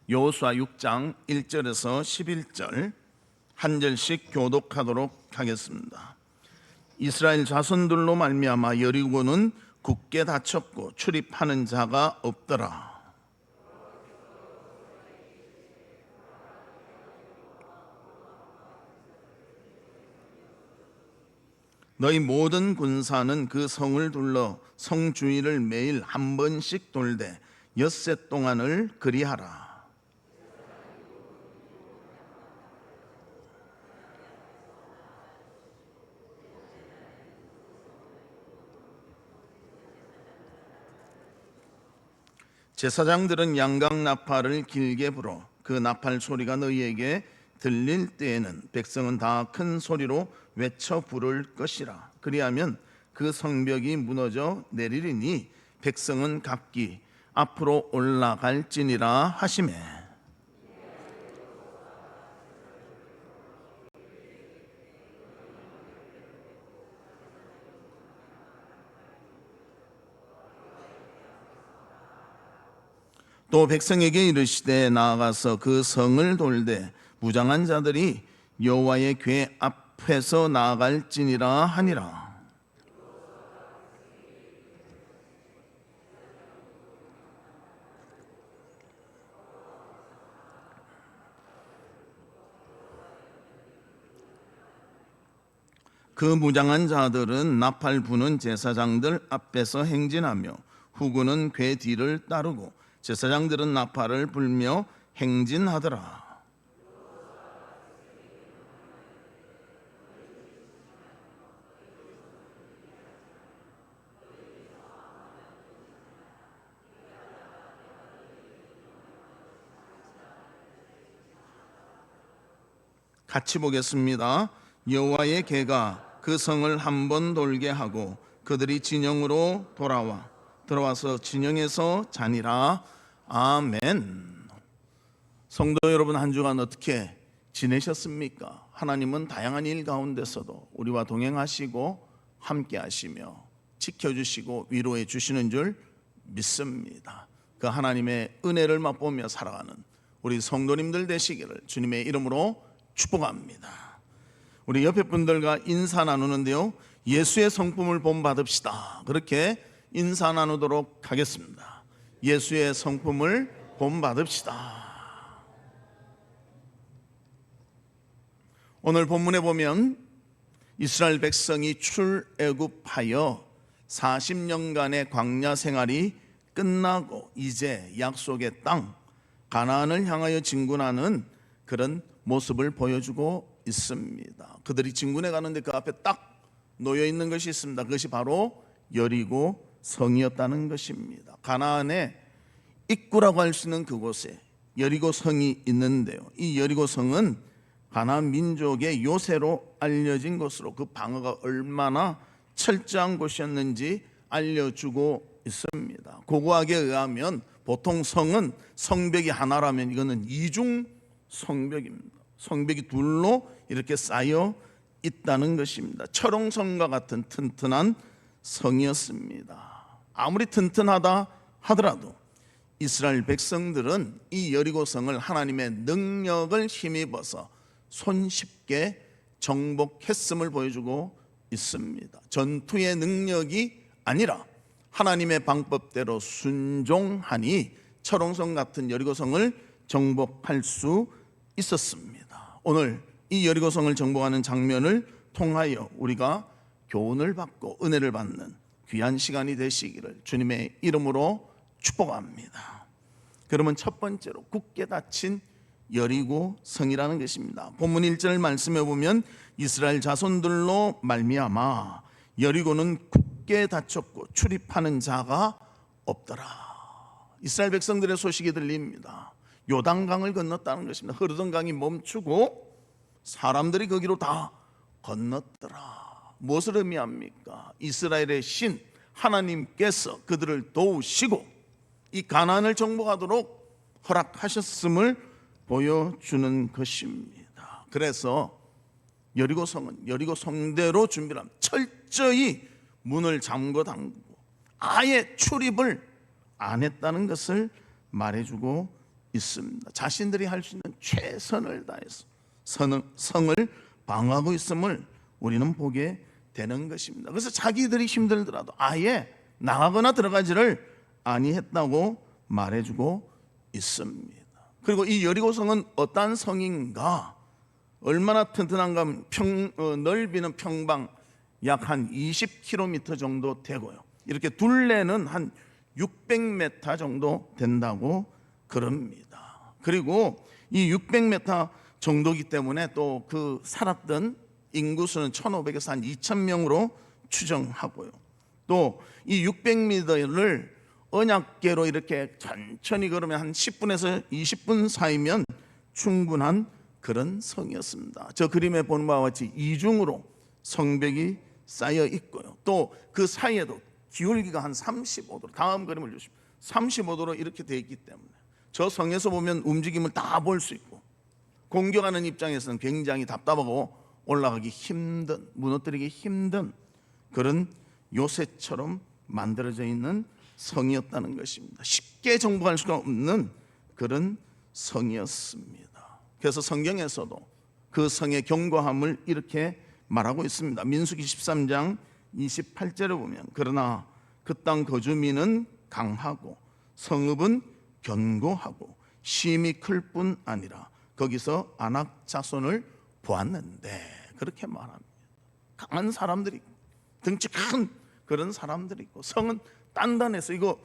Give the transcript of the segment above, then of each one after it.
여호수아 6장 1절에서 11절 한 절씩 교독하도록 하겠습니다. 이스라엘 자손들로 말미암아 여리고는 굳게 닫혔고 출입하는 자가 없더라. 너희 모든 군사는 그 성을 둘러 성 주위를 매일 한 번씩 돌되 엿새 동안을 그리하라. 제사장들은 양각 나팔을 길게 불어 그 나팔 소리가 너희에게 들릴 때에는 백성은 다 큰 소리로 외쳐 부를 것이라. 그리하면 그 성벽이 무너져 내리리니 백성은 각기 앞으로 올라갈지니라 하시매. 또 백성에게 이르시되 나아가서 그 성을 돌되 무장한 자들이 여호와의 궤 앞에서 나아갈지니라 하니라. 그 무장한 자들은 나팔 부는 제사장들 앞에서 행진하며 후군은 궤 뒤를 따르고 제사장들은 나팔을 불며 행진하더라. 같이 보겠습니다. 여호와의 궤가 그 성을 한 번 돌게 하고 그들이 진영으로 들어와서 진영에서 자니라. 아멘. 성도 여러분, 한 주간 어떻게 지내셨습니까? 하나님은 다양한 일 가운데서도 우리와 동행하시고 함께 하시며 지켜주시고 위로해 주시는 줄 믿습니다. 그 하나님의 은혜를 맛보며 살아가는 우리 성도님들 되시기를 주님의 이름으로 축복합니다. 우리 옆에 분들과 인사 나누는데요, 예수의 성품을 본받읍시다. 그렇게 인사 나누도록 하겠습니다. 예수의 성품을 본받읍시다. 오늘 본문에 보면 이스라엘 백성이 출애굽하여 40년간의 광야 생활이 끝나고 이제 약속의 땅 가나안을 향하여 진군하는 그런 모습을 보여주고 있습니다. 그들이 진군해 가는데 그 앞에 딱 놓여 있는 것이 있습니다. 그것이 바로 여리고 성이었다는 것입니다. 가나안의 입구라고 할 수 있는 그곳에 여리고 성이 있는데요, 이 여리고 성은 가나안 민족의 요새로 알려진 것으로 그 방어가 얼마나 철저한 곳이었는지 알려주고 있습니다. 고고학에 의하면 보통 성은 성벽이 하나라면 이거는 이중 성벽입니다. 성벽이 둘로 이렇게 쌓여 있다는 것입니다. 철옹성과 같은 튼튼한 성이었습니다. 아무리 튼튼하다 하더라도 이스라엘 백성들은 이 여리고성을 하나님의 능력을 힘입어서 손쉽게 정복했음을 보여주고 있습니다. 전투의 능력이 아니라 하나님의 방법대로 순종하니 철옹성 같은 여리고성을 정복할 수 있었습니다. 오늘 이 여리고성을 정복하는 장면을 통하여 우리가 교훈을 받고 은혜를 받는 귀한 시간이 되시기를 주님의 이름으로 축복합니다. 그러면 첫 번째로 굳게 닫힌 여리고 성이라는 것입니다. 본문 1절 말씀해 보면 이스라엘 자손들로 말미암아 여리고는 굳게 닫혔고 출입하는 자가 없더라. 이스라엘 백성들의 소식이 들립니다. 요단강을 건넜다는 것입니다. 흐르던 강이 멈추고 사람들이 거기로 다 건넜더라. 무엇을 의미합니까? 이스라엘의 신 하나님께서 그들을 도우시고 이 가나안을 정복하도록 허락하셨음을 보여주는 것입니다. 그래서 여리고 성은 여리고 성대로 준비를 합니다. 철저히 문을 잠궈 담그고 아예 출입을 안 했다는 것을 말해주고 있습니다. 자신들이 할 수 있는 최선을 다해서 성을 방어하고 있음을 우리는 보게 되는 것입니다. 그래서 자기들이 힘들더라도 아예 나가거나 들어가지를 아니했다고 말해주고 있습니다. 그리고 이 여리고성은 어떠한 성인가? 얼마나 튼튼한가? 넓이는 평방 약 한 20km 정도 되고요. 이렇게 둘레는 한 600m 정도 된다고 그럽니다. 그리고 이 600m 정도이기 때문에 또 그 살았던 인구수는 1,500에서 한 2,000명으로 추정하고요. 또 이 600m를 언약궤로 이렇게 천천히 걸으면 한 10분에서 20분 사이면 충분한 그런 성이었습니다. 저 그림에 보는 바와 같이 이중으로 성벽이 쌓여 있고요. 또 그 사이에도 기울기가 한 35도로, 다음 그림을 주시면 35도로 이렇게 되어 있기 때문에 저 성에서 보면 움직임을 다 볼 수 있고, 공격하는 입장에서는 굉장히 답답하고 올라가기 힘든, 무너뜨리기 힘든 그런 요새처럼 만들어져 있는 성이었다는 것입니다. 쉽게 정복할 수가 없는 그런 성이었습니다. 그래서 성경에서도 그 성의 견고함을 이렇게 말하고 있습니다. 민수기 13장 28절에 보면 그러나 그 땅 거주민은 강하고 성읍은 견고하고 심이 클 뿐 아니라 거기서 아낙 자손을 보았는데, 그렇게 말합니다. 강한 사람들이 있고 덩치 큰 그런 사람들이 있고 성은 단단해서 이거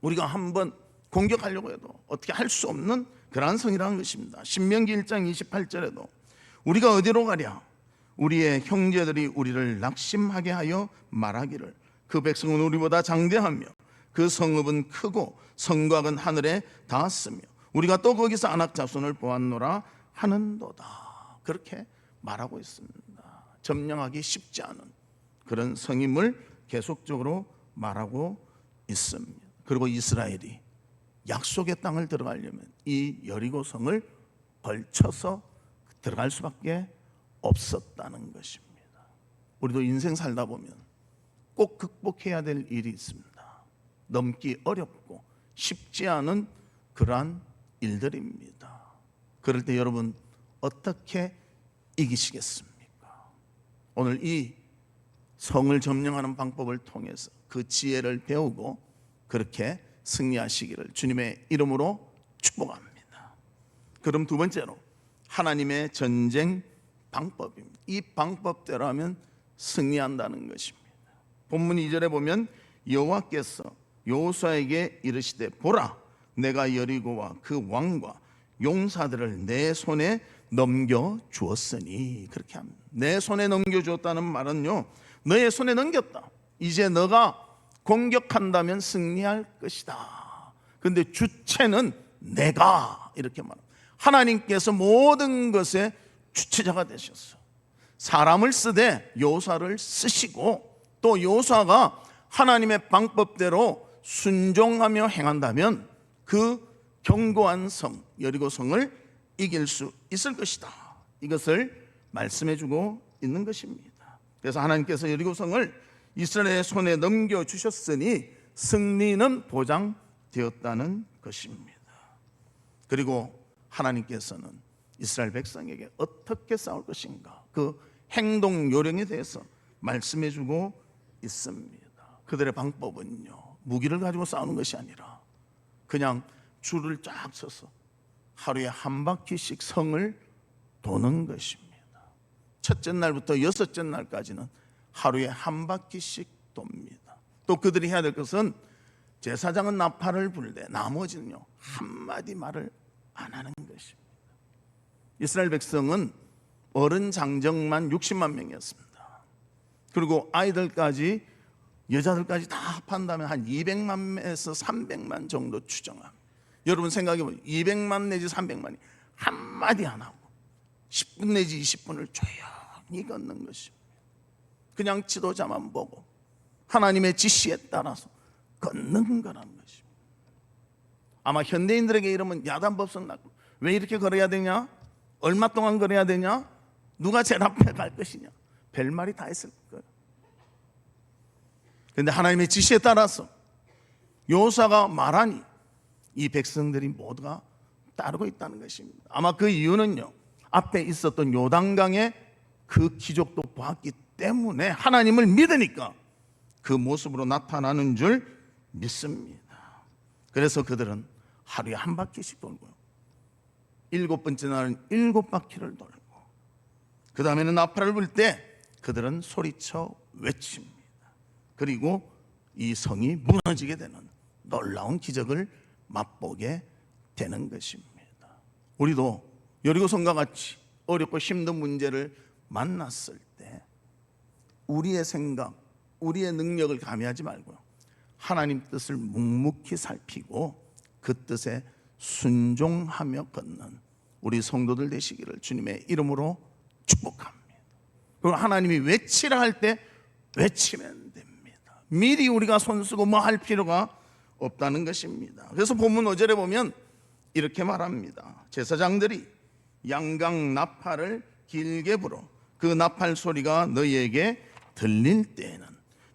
우리가 한번 공격하려고 해도 어떻게 할 수 없는 그러한 성이라는 것입니다. 신명기 1장 28절에도 우리가 어디로 가랴? 우리의 형제들이 우리를 낙심하게 하여 말하기를 그 백성은 우리보다 장대하며 그 성읍은 크고 성곽은 하늘에 닿았으며 우리가 또 거기서 아낙 자손을 보았노라 하는도다. 그렇게 말하고 있습니다. 점령하기 쉽지 않은 그런 성임을 계속적으로 말하고 있습니다. 그리고 이스라엘이 약속의 땅을 들어가려면 이 여리고성을 걸쳐서 들어갈 수밖에 없었다는 것입니다. 우리도 인생 살다 보면 꼭 극복해야 될 일이 있습니다. 넘기 어렵고 쉽지 않은 그러한 일들입니다. 그럴 때 여러분 어떻게 이기시겠습니까? 오늘 이 성을 점령하는 방법을 통해서 그 지혜를 배우고 그렇게 승리하시기를 주님의 이름으로 축복합니다. 그럼 두 번째로 하나님의 전쟁 방법입니다. 이 방법대로 하면 승리한다는 것입니다. 본문 2절에 보면 여호와께서 여호수아에게 이르시되 보라, 내가 여리고와 그 왕과 용사들을 내 손에 넘겨 주었으니, 그렇게 합니다. 내 손에 넘겨 주었다는 말은요, 너의 손에 넘겼다. 이제 너가 공격한다면 승리할 것이다. 그런데 주체는 내가, 이렇게 말합니다. 하나님께서 모든 것의 주체자가 되셨어. 사람을 쓰되 여호수아를 쓰시고, 또 여호수아가 하나님의 방법대로 순종하며 행한다면 그 견고한 성 여리고성을 이길 수 있을 것이다. 이것을 말씀해 주고 있는 것입니다. 그래서 하나님께서 여리고성을 이스라엘의 손에 넘겨주셨으니 승리는 보장되었다는 것입니다. 그리고 하나님께서는 이스라엘 백성에게 어떻게 싸울 것인가, 그 행동 요령에 대해서 말씀해 주고 있습니다. 그들의 방법은요, 무기를 가지고 싸우는 것이 아니라 그냥 줄을 쫙 서서 하루에 한 바퀴씩 성을 도는 것입니다. 첫째 날부터 여섯째 날까지는 하루에 한 바퀴씩 돕니다. 또 그들이 해야 될 것은 제사장은 나팔을 불되 나머지는요 한마디 말을 안 하는 것입니다. 이스라엘 백성은 어른 장정만 60만 명이었습니다. 그리고 아이들까지 여자들까지 다 합한다면 한 200만에서 300만 정도 추정합니다. 여러분 생각해보면 200만 내지 300만이 한마디 안 하고 10분 내지 20분을 조용히 걷는 것입니다. 그냥 지도자만 보고 하나님의 지시에 따라서 걷는 거라는 것입니다. 아마 현대인들에게 이러면 야단법석 나고, 왜 이렇게 걸어야 되냐? 얼마 동안 걸어야 되냐? 누가 제일 앞에 갈 것이냐? 별말이 다 있을 거예요. 그런데 하나님의 지시에 따라서 여호수아가 말하니 이 백성들이 모두가 따르고 있다는 것입니다. 아마 그 이유는요, 앞에 있었던 요단강의 그 기적도 보았기 때문에 하나님을 믿으니까 그 모습으로 나타나는 줄 믿습니다. 그래서 그들은 하루에 한 바퀴씩 돌고요, 7번째 날은 7바퀴를 돌고, 그 다음에는 나팔을 불 때 그들은 소리쳐 외칩니다. 그리고 이 성이 무너지게 되는 놀라운 기적을 맛보게 되는 것입니다. 우리도 여리고성과 같이 어렵고 힘든 문제를 만났을 때 우리의 생각, 우리의 능력을 가미하지 말고요, 하나님 뜻을 묵묵히 살피고 그 뜻에 순종하며 걷는 우리 성도들 되시기를 주님의 이름으로 축복합니다. 그리고 하나님이 외치라 할 때 외치면 됩니다. 미리 우리가 손쓰고 뭐 할 필요가 없다는 것입니다. 그래서 본문 5절에 보면 이렇게 말합니다. 제사장들이 양강 나팔을 길게 불어 그 나팔 소리가 너희에게 들릴 때에는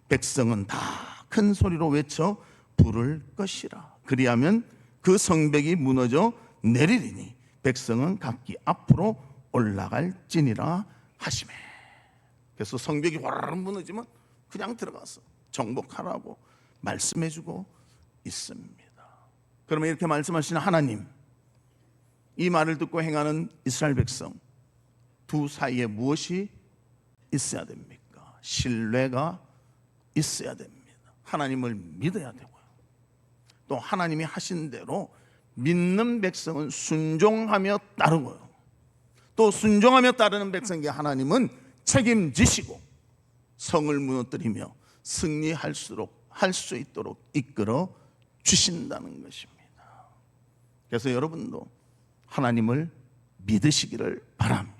백성은 다 큰 소리로 외쳐 부를 것이라. 그리하면 그 성벽이 무너져 내리리니 백성은 각기 앞으로 올라갈지니라 하시매. 그래서 성벽이 와르르 무너지면 그냥 들어가서 정복하라고 말씀해주고 있습니다. 그러면 이렇게 말씀하시는 하나님, 이 말을 듣고 행하는 이스라엘 백성 두 사이에 무엇이 있어야 됩니까? 신뢰가 있어야 됩니다. 하나님을 믿어야 되고요, 또 하나님이 하신 대로 믿는 백성은 순종하며 따르고요, 또 순종하며 따르는 백성에게 하나님은 책임지시고 성을 무너뜨리며 승리할 수 있도록 이끌어 주신다는 것입니다. 그래서 여러분도 하나님을 믿으시기를 바랍니다.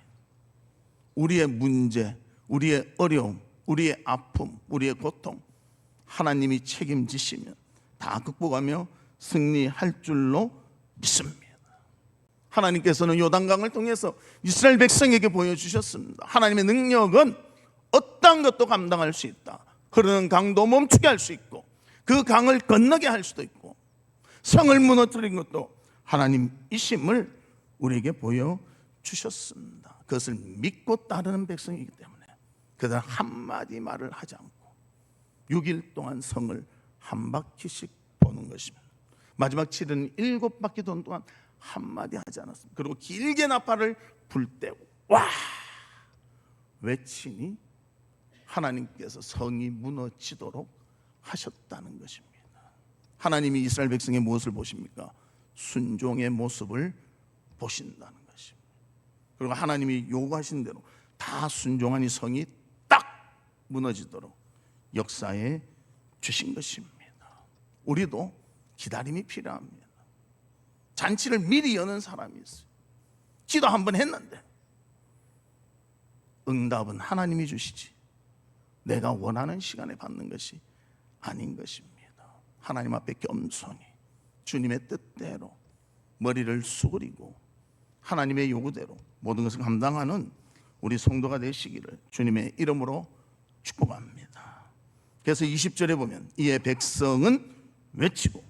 우리의 문제, 우리의 어려움, 우리의 아픔, 우리의 고통 하나님이 책임지시면 다 극복하며 승리할 줄로 믿습니다. 하나님께서는 요단강을 통해서 이스라엘 백성에게 보여주셨습니다. 하나님의 능력은 어떤 것도 감당할 수 있다. 흐르는 강도 멈추게 할 수 있고, 그 강을 건너게 할 수도 있고, 성을 무너뜨린 것도 하나님이심을 우리에게 보여주셨습니다. 그것을 믿고 따르는 백성이기 때문에 그들은 한마디 말을 하지 않고 6일 동안 성을 한 바퀴씩 보는 것입니다. 마지막 7은 7바퀴 도는 동안 한마디 하지 않았습니다. 그리고 길게 나팔을 불 때 와 외치니 하나님께서 성이 무너지도록 하셨다는 것입니다. 하나님이 이스라엘 백성의 무엇을 보십니까? 순종의 모습을 보신다는 것입니다. 그리고 하나님이 요구하신 대로 다 순종하니 성이 딱 무너지도록 역사해 주신 것입니다. 우리도 기다림이 필요합니다. 잔치를 미리 여는 사람이 있어요. 기도 한번 했는데 응답은 하나님이 주시지 내가 원하는 시간에 받는 것이 아닌 것입니다. 하나님 앞에 겸손히 주님의 뜻대로 머리를 수그리고 하나님의 요구대로 모든 것을 감당하는 우리 성도가 되시기를 주님의 이름으로 축복합니다. 그래서 20절에 보면 이에 백성은 외치고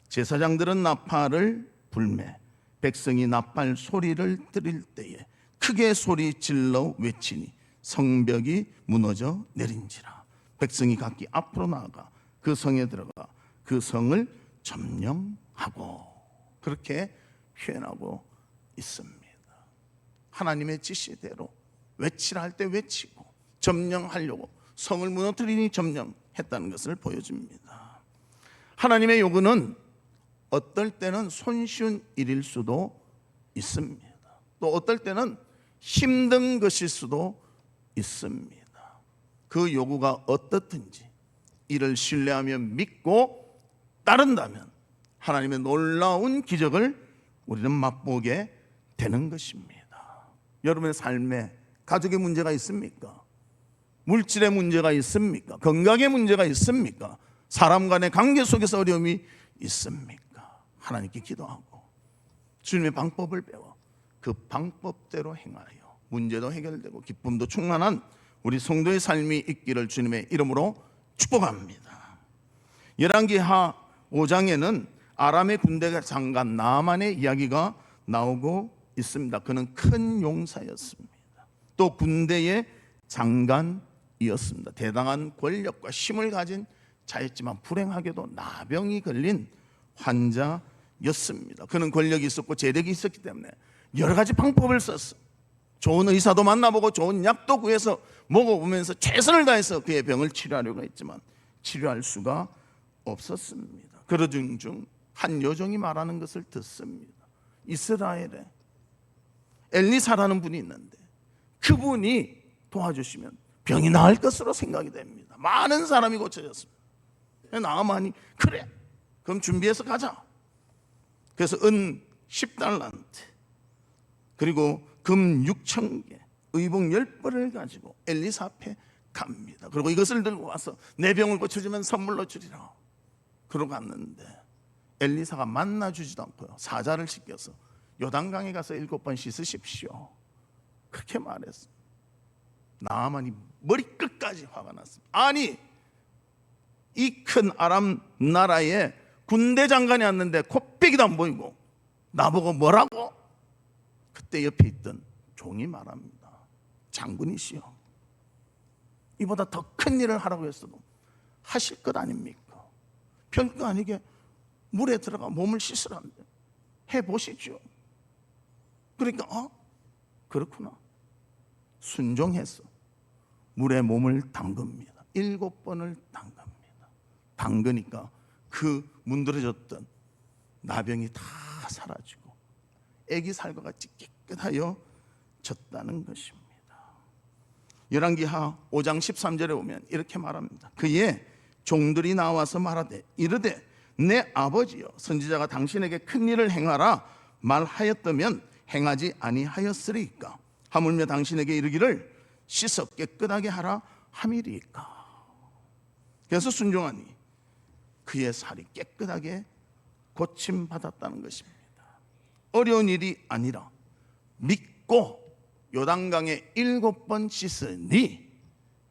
제사장들은 나팔을 불매 백성이 나팔 소리를 들을 때에 크게 소리 질러 외치니 성벽이 무너져 내린지라. 백성이 각기 앞으로 나아가 그 성에 들어가 그 성을 점령하고, 그렇게 표현하고 있습니다. 하나님의 지시대로 외치라 할 때 외치고 점령하려고 성을 무너뜨리니 점령했다는 것을 보여줍니다. 하나님의 요구는 어떨 때는 손쉬운 일일 수도 있습니다. 또 어떨 때는 힘든 것일 수도 있습니다. 그 요구가 어떻든지 이를 신뢰하며 믿고 따른다면 하나님의 놀라운 기적을 우리는 맛보게 되는 것입니다. 여러분의 삶에 가족의 문제가 있습니까? 물질의 문제가 있습니까? 건강의 문제가 있습니까? 사람 간의 관계 속에서 어려움이 있습니까? 하나님께 기도하고 주님의 방법을 배워 그 방법대로 행하여 문제도 해결되고 기쁨도 충만한 우리 성도의 삶이 있기를 주님의 이름으로 축복합니다. 열왕기하 5장에는 아람의 군대 장관 나만의 이야기가 나오고 있습니다. 그는 큰 용사였습니다. 또 군대의 장관이었습니다. 대단한 권력과 힘을 가진 자였지만 불행하게도 나병이 걸린 환자였습니다. 그는 권력이 있었고 재력이 있었기 때문에 여러 가지 방법을 썼어. 좋은 의사도 만나보고 좋은 약도 구해서 먹어보면서 최선을 다해서 그의 병을 치료하려고 했지만 치료할 수가 없었습니다. 그러던 중 한 여종이 말하는 것을 듣습니다. 이스라엘에 엘리사라는 분이 있는데 그분이 도와주시면 병이 나을 것으로 생각이 됩니다. 많은 사람이 고쳐졌습니다. 나아만이 그래 그럼 준비해서 가자. 그래서 은 10달란트 그리고 금 6,000개 의복 10벌을 가지고 엘리사 앞에 갑니다. 그리고 이것을 들고 와서 내 병을 고쳐주면 선물로 주리라. 그러고 갔는데 엘리사가 만나주지도 않고요, 사자를 시켜서 요단강에 가서 7번 씻으십시오 그렇게 말했어요. 나아만이 머리끝까지 화가 났습니다. 아니 이 큰 아람 나라에 군대 장관이 왔는데 코빼기도 안 보이고 나보고 뭐라고? 그때 옆에 있던 종이 말합니다. 장군이시여, 이보다 더 큰 일을 하라고 했어도 하실 것 아닙니까? 별거 아니게 물에 들어가 몸을 씻으라는데 해보시죠. 그러니까 그렇구나 순종해서 물에 몸을 담급니다. 7번을 담갑니다. 담그니까 그 문드러졌던 나병이 다 사라지고 애기 살과 같이 깨끗하여 졌다는 것입니다. 열왕기하 5장 13절에 보면 이렇게 말합니다. 그의 종들이 나와서 말하되 이르되 내 아버지여, 선지자가 당신에게 큰 일을 행하라 말하였다면 행하지 아니하였으리까? 하물며 당신에게 이르기를 씻어 깨끗하게 하라 함이리까? 그래서 순종하니 그의 살이 깨끗하게 고침받았다는 것입니다. 어려운 일이 아니라 믿고 요단강에 7번 씻으니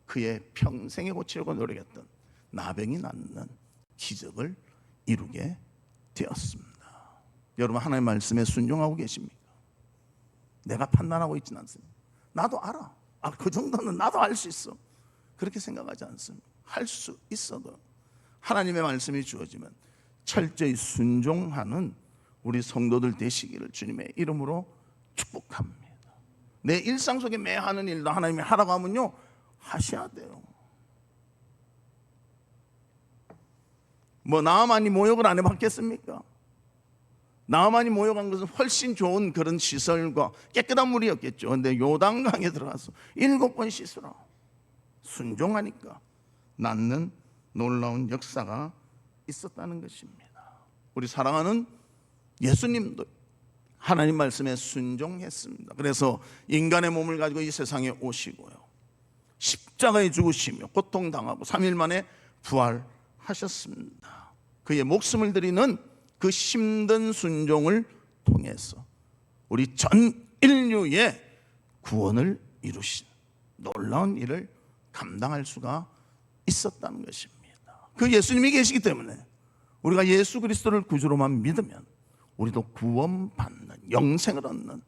그의 평생에 고치려고 노력했던 나병이 낫는 기적을 이루게 되었습니다. 여러분, 하나님의 말씀에 순종하고 계십니까? 내가 판단하고 있지는 않습니다. 나도 알아. 그 정도는 나도 알 수 있어. 그렇게 생각하지 않습니다. 할 수 있어도 하나님의 말씀이 주어지면 철저히 순종하는 우리 성도들 되시기를 주님의 이름으로 축복합니다. 내 일상 속에 매 하는 일도 하나님이 하라고 하면요, 하셔야 돼요. 나아만이 모욕을 안 해봤겠습니까? 나아만이 모욕한 것은 훨씬 좋은 그런 시설과 깨끗한 물이었겠죠. 그런데 요단강에 들어가서 7번 씻으라. 순종하니까 낫는 놀라운 역사가 있었다는 것입니다. 우리 사랑하는 예수님도 하나님 말씀에 순종했습니다. 그래서 인간의 몸을 가지고 이 세상에 오시고요, 십자가에 죽으시며 고통당하고 3일 만에 부활하셨습니다. 그의 목숨을 드리는 그 힘든 순종을 통해서 우리 전 인류의 구원을 이루신 놀라운 일을 감당할 수가 있었다는 것입니다. 그 예수님이 계시기 때문에 우리가 예수 그리스도를 구주로만 믿으면 우리도 구원받는, 영생을 얻는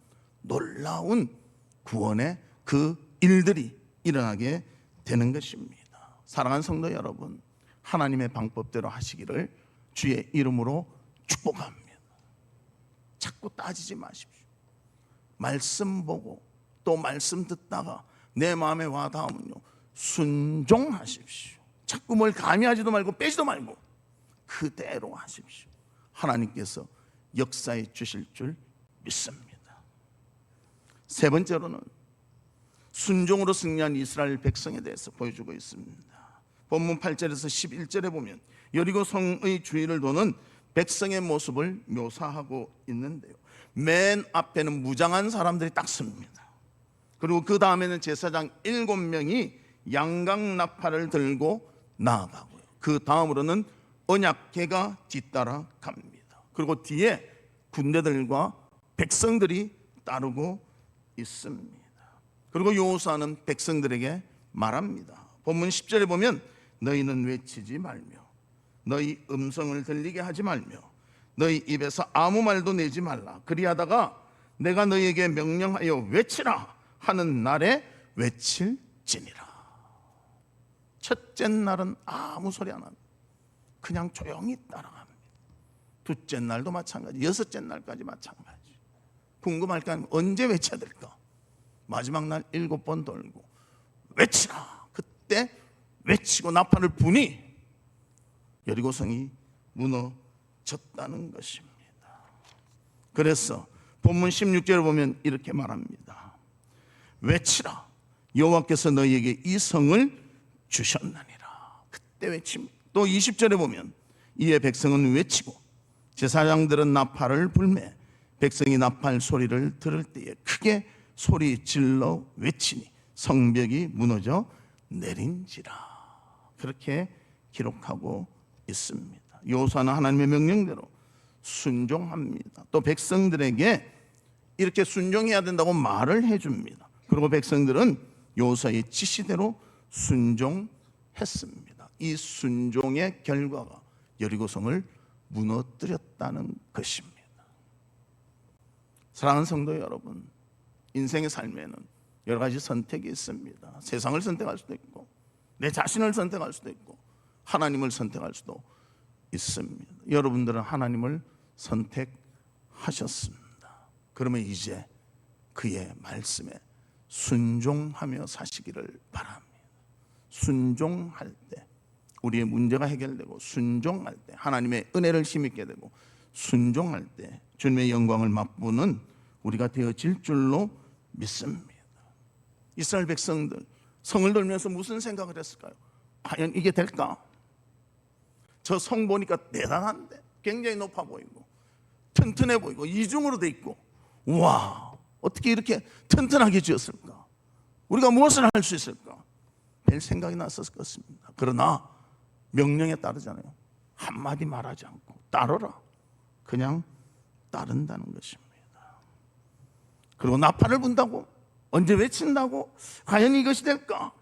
놀라운 구원의 그 일들이 일어나게 되는 것입니다. 사랑하는 성도 여러분, 하나님의 방법대로 하시기를 주의 이름으로 축복합니다. 자꾸 따지지 마십시오. 말씀 보고 또 말씀 듣다가 내 마음에 와 닿으면요, 순종하십시오. 자꾸 뭘 가미하지도 말고 빼지도 말고 그대로 하십시오. 하나님께서 역사해 주실 줄 믿습니다. 세 번째로는 순종으로 승리한 이스라엘 백성에 대해서 보여주고 있습니다. 본문 8절에서 11절에 보면 여리고 성의 주위를 도는 백성의 모습을 묘사하고 있는데요, 맨 앞에는 무장한 사람들이 딱 섭니다. 그리고 그 다음에는 제사장 7명이 양강나팔을 들고 나아가고요, 그 다음으로는 언약궤가 뒤따라 갑니다. 그리고 뒤에 군대들과 백성들이 따르고 있습니다. 그리고 여호수아는 백성들에게 말합니다. 본문 10절에 보면 너희는 외치지 말며 너희 음성을 들리게 하지 말며 너희 입에서 아무 말도 내지 말라. 그리하다가 내가 너희에게 명령하여 외치라 하는 날에 외칠지니라. 첫째 날은 아무 소리 안 합니다. 그냥 조용히 따라갑니다. 둘째 날도 마찬가지, 여섯째 날까지 마찬가지. 궁금할 거 아니면 언제 외쳐야 될까? 마지막 날 7번 돌고 외치라. 그때 외치고 나팔을 부니 여리고성이 무너졌다는 것입니다. 그래서 본문 16절을 보면 이렇게 말합니다. 외치라. 여호와께서 너희에게 이 성을 주셨나니라. 그때 외칩니다. 또 20절에 보면 이에 백성은 외치고 제사장들은 나팔을 불매 백성이 나팔 소리를 들을 때에 크게 소리 질러 외치니 성벽이 무너져 내린지라. 그렇게 기록하고 있습니다. 여호수아는 하나님의 명령대로 순종합니다. 또 백성들에게 이렇게 순종해야 된다고 말을 해줍니다. 그리고 백성들은 여호수아의 지시대로 순종했습니다. 이 순종의 결과가 여리고성을 무너뜨렸다는 것입니다. 사랑하는 성도 여러분, 인생의 삶에는 여러 가지 선택이 있습니다. 세상을 선택할 수도 있고 내 자신을 선택할 수도 있고 하나님을 선택할 수도 있습니다. 여러분들은 하나님을 선택하셨습니다. 그러면 이제 그의 말씀에 순종하며 사시기를 바랍니다. 순종할 때 우리의 문제가 해결되고, 순종할 때 하나님의 은혜를 힘입게 되고, 순종할 때 주님의 영광을 맛보는 우리가 되어질 줄로 믿습니다. 이스라엘 백성들 성을 돌면서 무슨 생각을 했을까요? 과연 이게 될까? 저 성 보니까 대단한데, 굉장히 높아 보이고 튼튼해 보이고 이중으로 돼 있고, 와, 어떻게 이렇게 튼튼하게 지었을까? 우리가 무엇을 할 수 있을까? 별 생각이 났었을 것입니다. 그러나 명령에 따르잖아요. 한마디 말하지 않고 따르라. 그냥 따른다는 것입니다. 그리고 나팔을 분다고, 언제 외친다고, 과연 이것이 될까?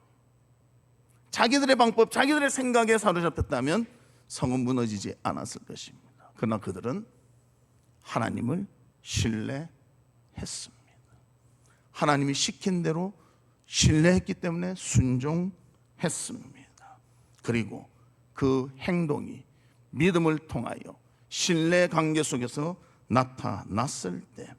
자기들의 방법, 자기들의 생각에 사로잡혔다면 성은 무너지지 않았을 것입니다. 그러나 그들은 하나님을 신뢰했습니다. 하나님이 시킨 대로 신뢰했기 때문에 순종했습니다. 그리고 그 행동이 믿음을 통하여 신뢰 관계 속에서 나타났을 때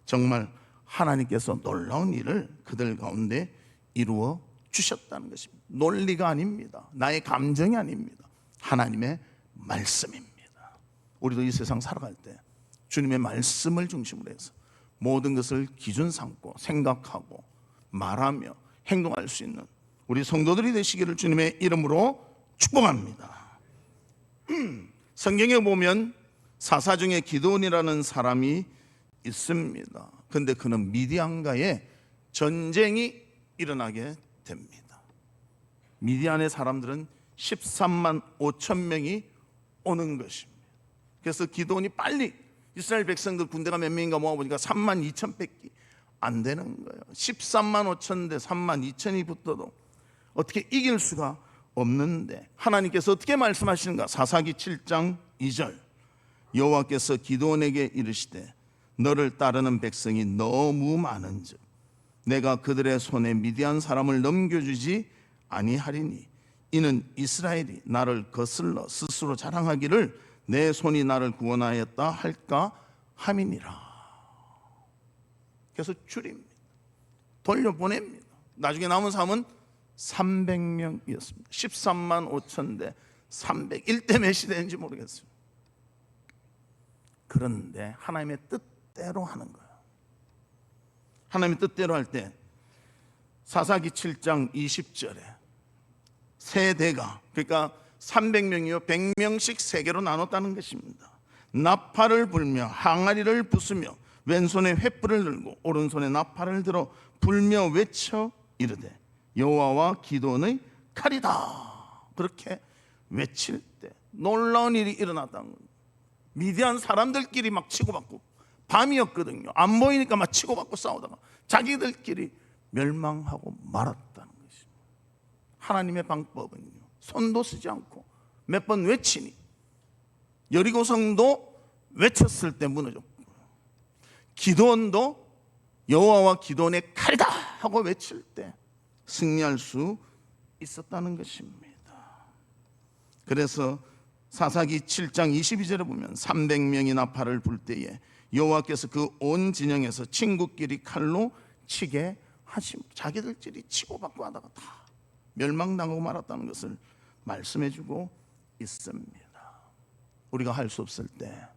정말 하나님께서 놀라운 일을 그들 가운데 이루어 주셨다는 것입니다. 논리가 아닙니다. 나의 감정이 아닙니다. 하나님의 말씀입니다. 우리도 이 세상 살아갈 때 주님의 말씀을 중심으로 해서 모든 것을 기준 삼고 생각하고 말하며 행동할 수 있는 우리 성도들이 되시기를 주님의 이름으로 축복합니다. 성경에 보면 사사 중에 기드온이라는 사람이 있습니다. 그런데 그는 미디안과의 전쟁이 일어나게 됩니다. 미디안의 사람들은 13만 5천 명이 오는 것입니다. 그래서 기드온이 빨리 이스라엘 백성들 군대가 몇 명인가 모아보니까 3만 2천 밖에 안 되는 거예요. 13만 5천 대 3만 2천이 붙어도 어떻게 이길 수가 없는데 하나님께서 어떻게 말씀하시는가? 사사기 7장 2절 여호와께서 기드온에게 이르시되 너를 따르는 백성이 너무 많은즉 내가 그들의 손에 미디안 사람을 넘겨주지 아니하리니 이는 이스라엘이 나를 거슬러 스스로 자랑하기를 내 손이 나를 구원하였다 할까 함이니라. 그래서 줄입니다. 돌려보냅니다. 나중에 남은 사람은 300명이었습니다. 13만 5천 대 300, 1대 몇이 되는지 모르겠어요. 그런데 하나님의 뜻대로 하는 거예요. 하나님의 뜻대로 할 때 사사기 7장 20절에 세 대가, 그러니까 300명이요 100명씩 세 개로 나눴다는 것입니다. 나팔을 불며 항아리를 부수며 왼손에 횃불을 들고 오른손에 나팔을 들어 불며 외쳐 이르되 여호와와 기드온의 칼이다. 그렇게 외칠 때 놀라운 일이 일어났다는 거예요. 미디안 사람들끼리 막 치고받고, 밤이었거든요. 안 보이니까 막 치고받고 싸우다가 자기들끼리 멸망하고 말았다는 것입니다. 하나님의 방법은요, 손도 쓰지 않고 몇 번 외치니 여리고성도 외쳤을 때 무너졌고, 기드온도 여호와와 기드온의 칼이다 하고 외칠 때 승리할 수 있었다는 것입니다. 그래서 사사기 7장 22절에 보면 300명이 나팔을 불 때에 여호와께서 그 온 진영에서 친구끼리 칼로 치게 하심, 자기들끼리 치고받고 하다가 다 멸망당하고 말았다는 것을 말씀해주고 있습니다. 우리가 할 수 없을 때,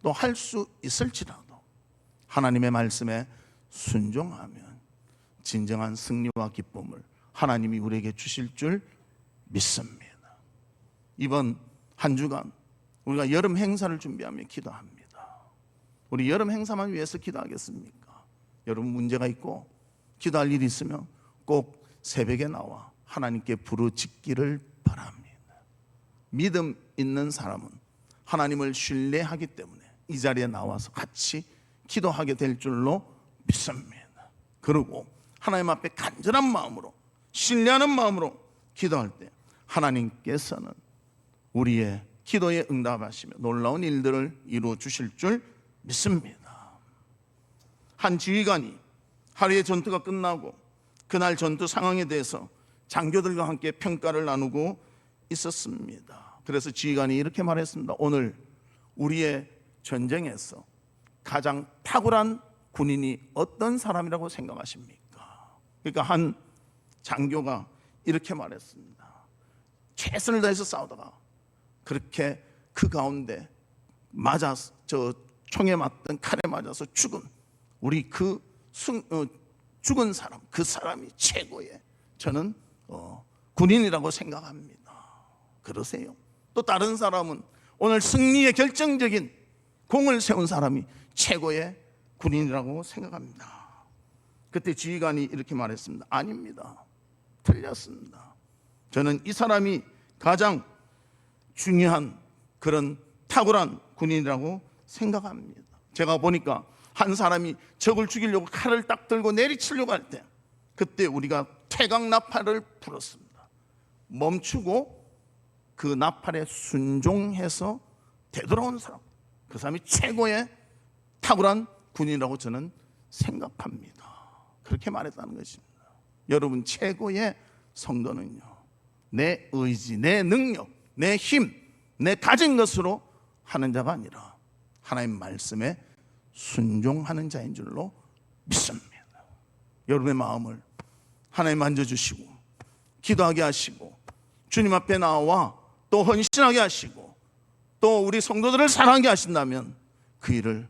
또 할 수 있을지라도 하나님의 말씀에 순종하면 진정한 승리와 기쁨을 하나님이 우리에게 주실 줄 믿습니다. 이번 한 주간 우리가 여름 행사를 준비하며 기도합니다. 우리 여름 행사만 위해서 기도하겠습니까? 여러분 문제가 있고 기도할 일이 있으면 꼭 새벽에 나와 하나님께 부르짖기를 바랍니다. 믿음 있는 사람은 하나님을 신뢰하기 때문에 이 자리에 나와서 같이 기도하게 될 줄로 믿습니다. 그리고 하나님 앞에 간절한 마음으로, 신뢰하는 마음으로 기도할 때 하나님께서는 우리의 기도에 응답하시며 놀라운 일들을 이루어 주실 줄 믿습니다. 한 지휘관이 하루의 전투가 끝나고 그날 전투 상황에 대해서 장교들과 함께 평가를 나누고 있었습니다. 그래서 지휘관이 이렇게 말했습니다. 오늘 우리의 전쟁에서 가장 탁월한 군인이 어떤 사람이라고 생각하십니까? 그러니까 한 장교가 이렇게 말했습니다. 최선을 다해서 싸우다가 그렇게 그 가운데 맞아서, 저 총에 맞던 칼에 맞아서 죽은 우리 죽은 사람, 그 사람이 최고의 저는 군인이라고 생각합니다. 그러세요? 또 다른 사람은 오늘 승리의 결정적인 공을 세운 사람이 최고의 군인이라고 생각합니다. 그때 지휘관이 이렇게 말했습니다. 아닙니다. 틀렸습니다. 저는 이 사람이 가장 중요한 그런 탁월한 군인이라고 생각합니다. 제가 보니까 한 사람이 적을 죽이려고 칼을 딱 들고 내리치려고 할 때 그때 우리가 태강 나팔을 불었습니다. 멈추고 그 나팔에 순종해서 되돌아온 사람, 그 사람이 최고의 탁월한 군인이라고 저는 생각합니다. 그렇게 말했다는 것입니다. 여러분, 최고의 성도는요, 내 의지, 내 능력, 내 힘, 내 가진 것으로 하는 자가 아니라 하나님 말씀에 순종하는 자인 줄로 믿습니다. 여러분의 마음을 하나님 만져주시고 기도하게 하시고 주님 앞에 나와 또 헌신하게 하시고 또 우리 성도들을 사랑하게 하신다면 그 일을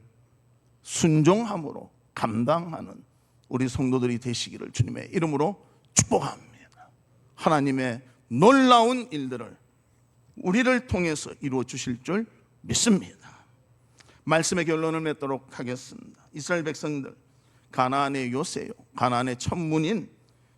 순종함으로 감당하는 우리 성도들이 되시기를 주님의 이름으로 축복합니다. 하나님의 놀라운 일들을 우리를 통해서 이루어 주실 줄 믿습니다. 말씀의 결론을 맺도록 하겠습니다. 이스라엘 백성들, 가나안의 요새요, 가나안의 천문인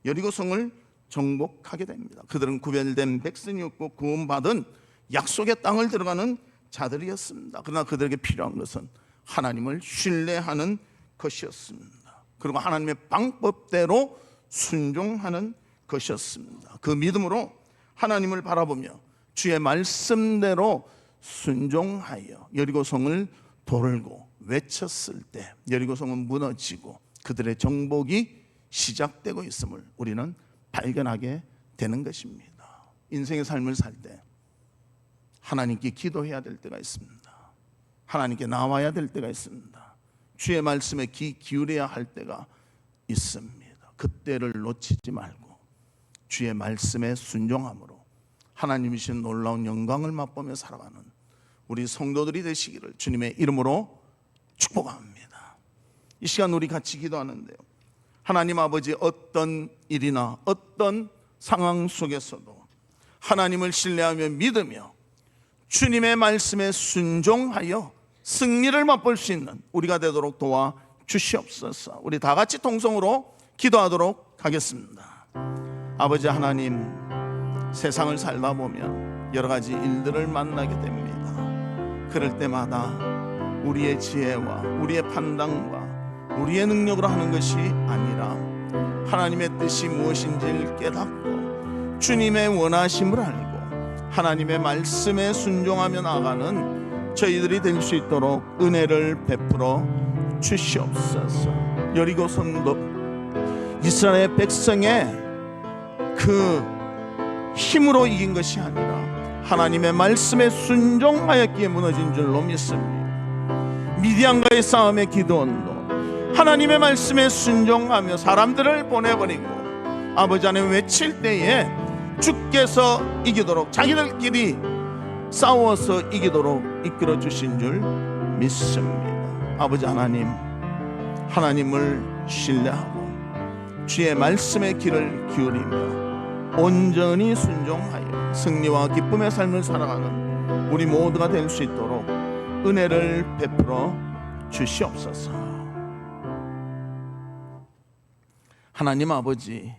여리고성을 정복하게 됩니다. 그들은 구별된 백성이었고 구원받은 약속의 땅을 들어가는 자들이었습니다. 그러나 그들에게 필요한 것은 하나님을 신뢰하는 것이었습니다. 그리고 하나님의 방법대로 순종하는 것이었습니다. 그 믿음으로 하나님을 바라보며 주의 말씀대로 순종하여 여리고성을 돌고 외쳤을 때 여리고성은 무너지고 그들의 정복이 시작되고 있음을 우리는 발견하게 되는 것입니다. 인생의 삶을 살 때 하나님께 기도해야 될 때가 있습니다. 하나님께 나와야 될 때가 있습니다. 주의 말씀에 귀 기울여야 할 때가 있습니다. 그때를 놓치지 말고 주의 말씀에 순종함으로 하나님이신 놀라운 영광을 맛보며 살아가는 우리 성도들이 되시기를 주님의 이름으로 축복합니다. 이 시간 우리 같이 기도하는데요, 하나님 아버지, 어떤 일이나 어떤 상황 속에서도 하나님을 신뢰하며 믿으며 주님의 말씀에 순종하여 승리를 맛볼 수 있는 우리가 되도록 도와 주시옵소서. 우리 다 같이 통성으로 기도하도록 하겠습니다. 아버지 하나님, 세상을 살다 보면 여러 가지 일들을 만나게 됩니다. 그럴 때마다 우리의 지혜와 우리의 판단과 우리의 능력으로 하는 것이 아니라 하나님의 뜻이 무엇인지를 깨닫고 주님의 원하심을 알고 하나님의 말씀에 순종하며 나아가는 저희들이 될 수 있도록 은혜를 베풀어 주시옵소서. 여리고 성도 이스라엘 백성의 그 힘으로 이긴 것이 아니라 하나님의 말씀에 순종하였기에 무너진 줄로 믿습니다. 미디안과의 싸움의 기도원도 하나님의 말씀에 순종하며 사람들을 보내버리고 아버지 안에 외칠 때에 주께서 이기도록 자기들끼리 싸워서 이기도록 이끌어 주신 줄 믿습니다. 아버지 하나님, 하나님을 신뢰하고 주의 말씀의 길을 기울이며 온전히 순종하여 승리와 기쁨의 삶을 살아가는 우리 모두가 될 수 있도록 은혜를 베풀어 주시옵소서. 하나님 아버지,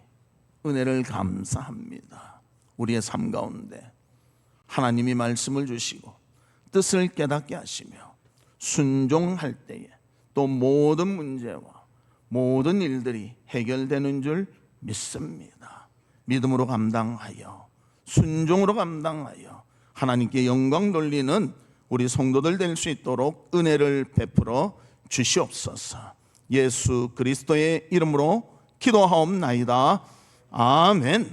은혜를 감사합니다. 우리의 삶 가운데 하나님이 말씀을 주시고 뜻을 깨닫게 하시며 순종할 때에 또 모든 문제와 모든 일들이 해결되는 줄 믿습니다. 믿음으로 감당하여 순종으로 감당하여 하나님께 영광 돌리는 우리 성도들 될 수 있도록 은혜를 베풀어 주시옵소서. 예수 그리스도의 이름으로 기도하옵나이다. 아멘.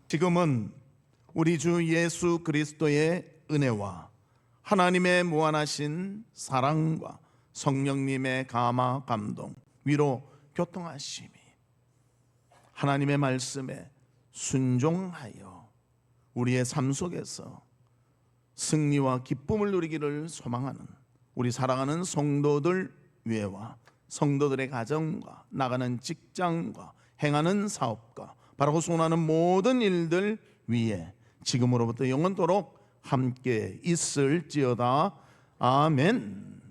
지금은 우리 주 예수 그리스도의 은혜와 하나님의 무한하신 사랑과 성령님의 감화 감동 위로 교통하심이 하나님의 말씀에 순종하여 우리의 삶 속에서 승리와 기쁨을 누리기를 소망하는 우리 사랑하는 성도들 위에와 성도들의 가정과 나가는 직장과 행하는 사업과 바라고 소원하는 모든 일들 위에 지금으로부터 영원토록 함께 있을지어다. 아멘.